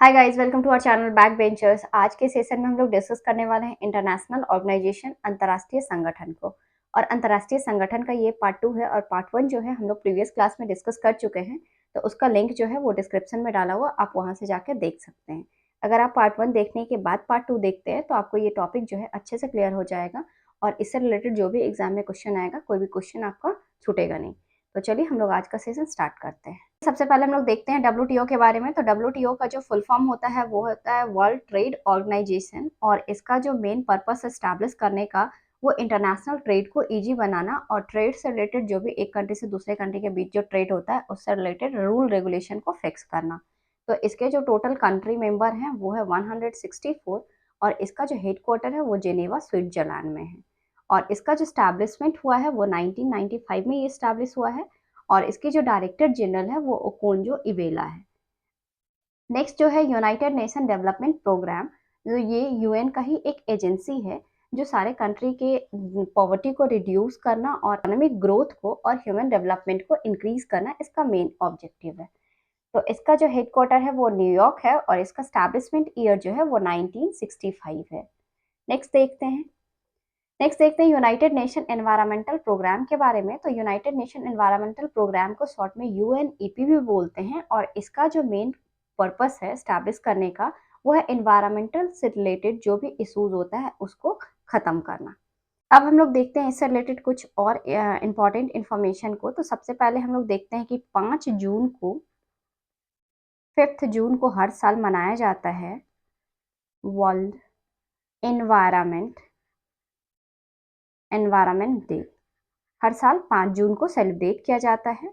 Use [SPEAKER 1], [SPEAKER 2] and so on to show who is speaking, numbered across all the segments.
[SPEAKER 1] Hi guys, welcome to our channel back benchers. आज के session में हम लोग डिस्कस करने वाले हैं इंटरनेशनल ऑर्गेनाइजेशन, अंतर्राष्ट्रीय संगठन को। और अंतर्राष्ट्रीय संगठन का ये पार्ट 2 है और पार्ट 1 जो है हम लोग प्रीवियस क्लास में डिस्कस कर चुके हैं। तो उसका लिंक जो है वो डिस्क्रिप्शन में डाला हुआ, आप वहां से जाकर देख सकते हैं। अगर आप पार्ट 1 देखने के बाद पार्ट 2 देखते हैं तो आपको ये टॉपिक जो है अच्छे से क्लियर हो जाएगा और इससे रिलेटेड जो भी एग्जाम में क्वेश्चन आएगा, कोई भी क्वेश्चन आपका छूटेगा नहीं। तो चलिए हम लोग आज का सेशन स्टार्ट करते हैं। सबसे पहले हम लोग देखते हैं डब्ल्यूटीओ के बारे में। तो डब्ल्यूटीओ का जो फुल फॉर्म होता है वो होता है वर्ल्ड ट्रेड ऑर्गेनाइजेशन, और इसका जो मेन पर्पस एस्टैब्लिश करने का वो इंटरनेशनल ट्रेड को इजी बनाना और ट्रेड से रिलेटेड जो भी एक कंट्री से दूसरे कंट्री के बीच जो ट्रेड होता है उससे रिलेटेड रूल रेगुलेशन को फिक्स करना। तो इसके जो टोटल कंट्री मेंबर हैं वो है 164, और इसका जो हेड क्वार्टर है वो जेनेवा स्विट्जरलैंड में है। और इसका जो स्टैब्लिशमेंट हुआ है वो 1995 में ये स्टैब्लिश हुआ है, और इसके जो डायरेक्टर जनरल है वो ओकोंजो इवेला है। नेक्स्ट जो है यूनाइटेड नेशन डेवलपमेंट प्रोग्राम, जो ये यूएन का ही एक एजेंसी है जो सारे कंट्री के पॉवर्टी को रिड्यूस करना और इकोनॉमिक ग्रोथ को और ह्यूमन डेवलपमेंट को इंक्रीज करना इसका मेन ऑब्जेक्टिव है। तो इसका जो हेडक्वार्टर है वो न्यूयॉर्क है और इसका स्टैब्लिशमेंट ईयर जो है वो 1965 है। नेक्स्ट देखते हैं यूनाइटेड नेशन एनवायरमेंटल प्रोग्राम के बारे में। तो यूनाइटेड नेशन एनवायरमेंटल प्रोग्राम को शॉर्ट में यूएनईपी भी बोलते हैं, और इसका जो मेन पर्पस है स्टैब्लिश करने का वो है एनवायरमेंटल से रिलेटेड जो भी इश्यूज होता है उसको खत्म करना। अब हम लोग देखते हैं इससे रिलेटेड कुछ और इम्पोर्टेंट इन्फॉर्मेशन को। तो सबसे पहले हम लोग देखते हैं कि 5 जून को हर साल मनाया जाता है वर्ल्ड एनवायरमेंट डे। हर साल 5 जून को सेलिब्रेट किया जाता है,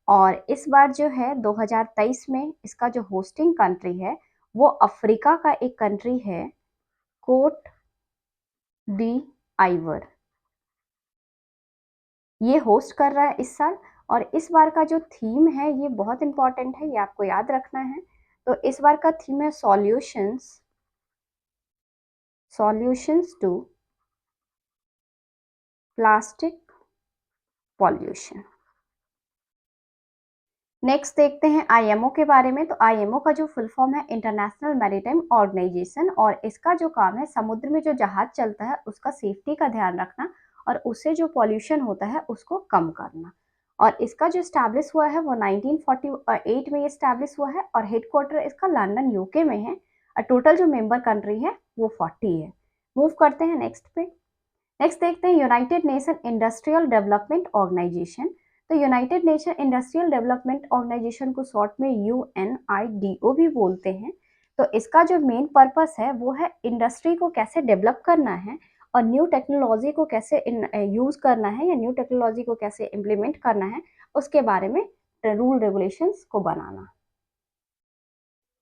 [SPEAKER 1] और इस बार जो है 2023 में इसका जो होस्टिंग कंट्री है वो अफ्रीका का एक कंट्री है, कोट डी आइवर। ये होस्ट कर रहा है इस साल, और इस बार का जो थीम है ये बहुत इंपॉर्टेंट है, ये आपको याद रखना है। तो इस बार का थीम है solutions to plastic pollution. Next देखते हैं आईएमओ के बारे में। तो आईएमओ का जो फुल फॉर्म है इंटरनेशनल मैरीटाइम ऑर्गेनाइजेशन, और इसका जो काम है समुद्र में जो जहाज चलता है उसका सेफ्टी का ध्यान रखना और उससे जो पॉल्यूशन होता है उसको कम करना। और इसका जो स्टैब्लिश हुआ है वो 1948 में ये स्टैब्लिश हुआ है, और हेडक्वार्टर इसका लंदन यूके में है, और टोटल जो मेंबर कंट्री है वो 40 है। मूव करते हैं नेक्स्ट पे। नेक्स्ट देखते हैं united nation industrial development organisation. तो united nation industrial development organisation को शॉर्ट में यूएनआईडीओ भी बोलते हैं। तो इसका जो मेन पर्पस है वो है इंडस्ट्री को कैसे डेवलप करना है और न्यू टेक्नोलॉजी को कैसे यूज करना है या न्यू टेक्नोलॉजी को कैसे इम्प्लीमेंट करना है उसके बारे में रूल रेगुलेशंस को बनाना।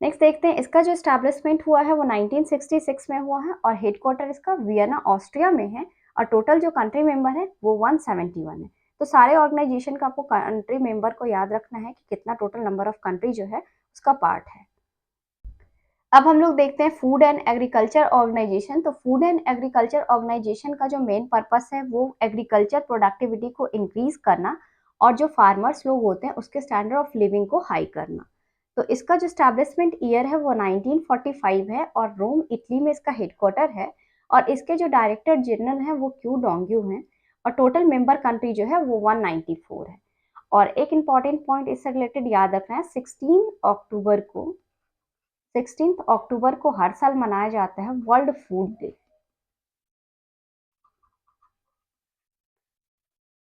[SPEAKER 1] नेक्स्ट देखते हैं इसका जो स्टैब्लिशमेंट हुआ है वो 1966 में हुआ है, और हेडक्वार्टर इसका वियना ऑस्ट्रिया में है, और टोटल जो कंट्री मेंबर है वो 171 है। तो सारे ऑर्गेनाइजेशन का आपको कंट्री मेंबर को याद रखना है कि कितना टोटल नंबर ऑफ कंट्री जो है उसका पार्ट है। अब हम लोग देखते हैं फूड एंड एग्रीकल्चर ऑर्गेनाइजेशन। तो फूड एंड एग्रीकल्चर ऑर्गेनाइजेशन का जो मेन पर्पस है वो एग्रीकल्चर प्रोडक्टिविटी को इंक्रीज करना और जो फार्मर्स लोग होते हैं उसके स्टैंडर्ड ऑफ लिविंग को हाई करना। तो इसका जो स्टैब्लिशमेंट ईयर है वो 1945 है, और रोम इटली में इसका हेडक्वार्टर है, और इसके जो डायरेक्टर जनरल हैं वो क्यू डोंग्यू हैं, और टोटल मेंबर कंट्री जो है वो 194 है। और एक इम्पॉर्टेंट पॉइंट इससे रिलेटेड याद रखना है, 16 अक्टूबर को हर साल मनाया जाता है वर्ल्ड फूड डे।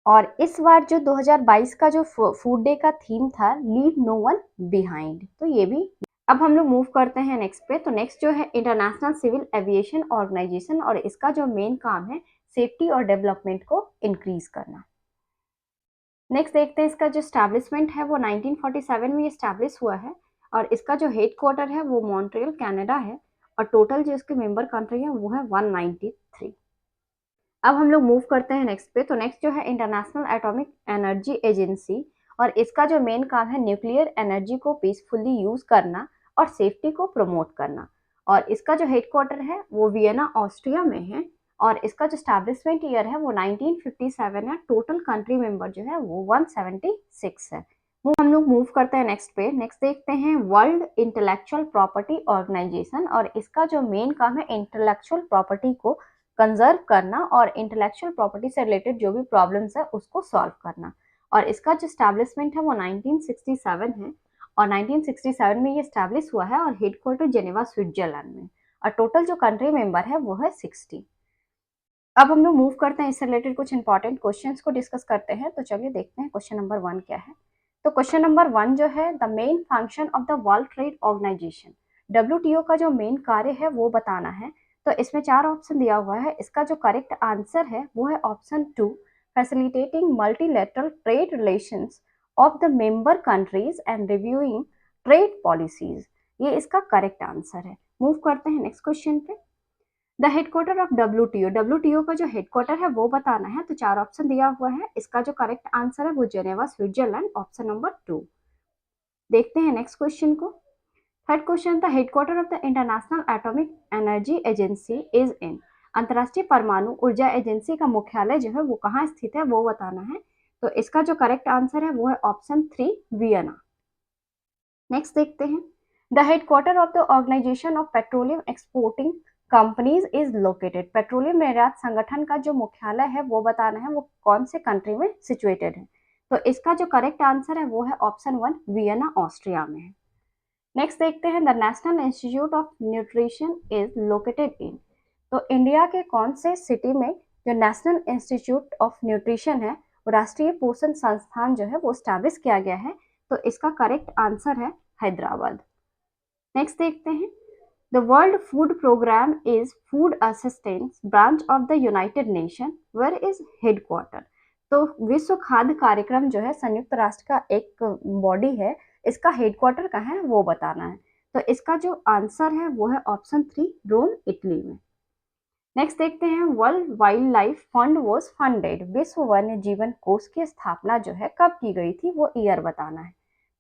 [SPEAKER 1] और इस बार जो 2022 का जो फूड डे का थीम था, लीव नो वन बिहाइंड, तो ये भी। अब हम लोग मूव करते हैं नेक्स्ट पे। तो नेक्स्ट जो है इंटरनेशनल सिविल एविएशन ऑर्गेनाइजेशन, और इसका जो मेन काम है सेफ्टी और डेवलपमेंट को इंक्रीज करना। नेक्स्ट देखते हैं इसका जो स्टैब्लिशमेंट है वो 1947 में स्टैब्लिश हुआ है, और इसका जो हेड क्वार्टर है वो मॉन्ट्रियल कनाडा है, और टोटल जो इसके मेंबर कंट्री है वो है 193। अब हम लोग मूव करते हैं नेक्स्ट पे। तो नेक्स्ट जो है इंटरनेशनल एटॉमिक एनर्जी एजेंसी, और इसका जो मेन काम है न्यूक्लियर एनर्जी को पीसफुली यूज करना और सेफ्टी को प्रमोट करना। और इसका जो हेडक्वार्टर है वो वियना ऑस्ट्रिया में है, और इसका जो स्टैब्लिशमेंट ईयर है वो 1957 है। टोटल कंट्री मेंबर जो है वो 176 है। हम लोग मूव करते हैं नेक्स्ट पे। नेक्स्ट देखते हैं वर्ल्ड इंटेलेक्चुअल प्रॉपर्टी ऑर्गेनाइजेशन, और इसका जो मेन काम है इंटेलेक्चुअल प्रॉपर्टी को कंजर्व करना और इंटेलेक्चुअल प्रॉपर्टी से रिलेटेड जो भी प्रॉब्लम्स है उसको सॉल्व करना। और इसका जो स्टैब्लिशमेंट है वो 1967 है, और 1967 में ये स्टैब्लिश हुआ है और हेडक्वार्टर जेनेवा स्विट्जरलैंड में। और टोटल जो कंट्री मेंबर है वो है 60। अब हम लोग मूव करते हैं, इससे रिलेटेड कुछ इंपॉर्टेंट क्वेश्चंस को डिस्कस करते हैं। तो चलिए देखते हैं क्वेश्चन नंबर 1 क्या है। तो क्वेश्चन नंबर 1 जो है, the main function of the World Trade Organization, WTO का जो मेन कार्य है वो बताना है। तो इसमें 4 ऑप्शन दिया हुआ है, इसका जो करेक्ट आंसर है वो है option 2, facilitating multilateral trade relations of the member countries and reviewing trade policies. ये इसका करेक्ट आंसर है। मूव करते हैं नेक्स्ट क्वेश्चन पे। The headquarter of WTO, WTO का जो हेडक्वार्टर है वो बताना है। तो 4 ऑप्शन दिया हुआ है, इसका जो करेक्ट आंसर है वो जेनेवा स्विट्जरलैंड, ऑप्शन नंबर 2। देखते हैं नेक्स्ट क्वेश्चन को। थर्ड क्वेश्चन था, headquarter of the international atomic energy agency is in, अंतर्राष्ट्रीय परमाणु ऊर्जा एजेंसी का मुख्यालय जो है वो कहाँ स्थित है वो बताना है। तो इसका जो करेक्ट आंसर है वो है ऑप्शन 3, वियना। नेक्स्ट देखते हैं, the headquarter of the Organization of Petroleum Exporting Companies is located, petroleum निर्यात संगठन का जो मुख्यालय है वो बताना है, वो कौन से कंट्री में सिचुएटेड है। तो इसका जो करेक्ट आंसर है वो है ऑप्शन 1, वियना ऑस्ट्रिया में है। नेक्स्ट देखते हैं, the national institute of nutrition is located in, तो इंडिया के कौन से सिटी में जो नेशनल इंस्टीट्यूट ऑफ न्यूट्रिशन है, वो राष्ट्रीय पोषण संस्थान जो है वो स्टैब्लिश किया गया है। तो इसका करेक्ट आंसर है हैदराबाद। नेक्स्ट देखते हैं, the World Food Programme is food assistance branch of the United Nation, where is headquarter, तो विश्व खाद्य कार्यक्रम जो है संयुक्त राष्ट्र का एक बॉडी है, इसका हेडक्वार्टर कहाँ है वो बताना है। तो इसका जो आंसर है वो है ऑप्शन 3, रोम इटली में। नेक्स्ट देखते हैं, world wild life fund was funded, विश्व वन्य जीवन कोष की स्थापना जो है कब की गई थी वो ईयर बताना है।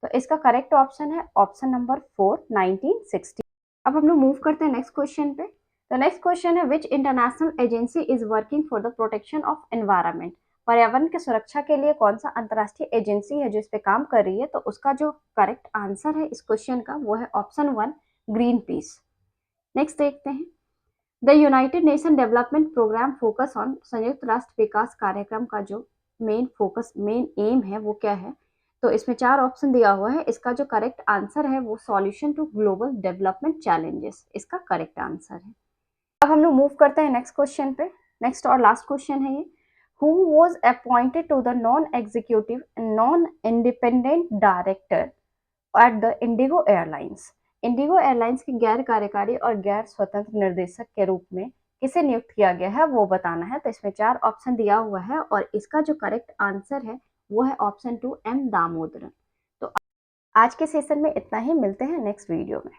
[SPEAKER 1] तो इसका करेक्ट ऑप्शन है ऑप्शन नंबर 4, 1960। अब हम लोग मूव करते हैं नेक्स्ट क्वेश्चन पे। तो नेक्स्ट क्वेश्चन है, विच international agency is working for the protection of environment, पर्यावरण की सुरक्षा के लिए कौन सा अंतर्राष्ट्रीय एजेंसी है जो इस पे काम कर रही है। तो उसका जो करेक्ट आंसर है इस क्वेश्चन का वो है ऑप्शन 1, ग्रीन पीस। नेक्स्ट देखते हैं, the United Nation Development Programme focus on, संयुक्त राष्ट्र विकास कार्यक्रम का जो मेन एम है वो क्या है। तो इसमें 4 ऑप्शन दिया हुआ है, इसका जो करेक्ट आंसर है वो solution to global development challenges, इसका करेक्ट आंसर है। अब हम लोग मूव करते हैं नेक्स्ट क्वेश्चन पे। नेक्स्ट और लास्ट क्वेश्चन है ये, who was appointed to the non executive non independent director at the IndiGo Airlines, IndiGo Airlines के गैर कार्यकारी और गैर स्वतंत्र निर्देशक के रूप में किसे नियुक्त किया गया है वो बताना है। तो इसमें 4 ऑप्शन दिया हुआ है और इसका जो करेक्ट आंसर है वो है ऑप्शन 2, एम दामोदरन। तो आज के सेशन में इतना ही, मिलते हैं नेक्स्ट वीडियो में।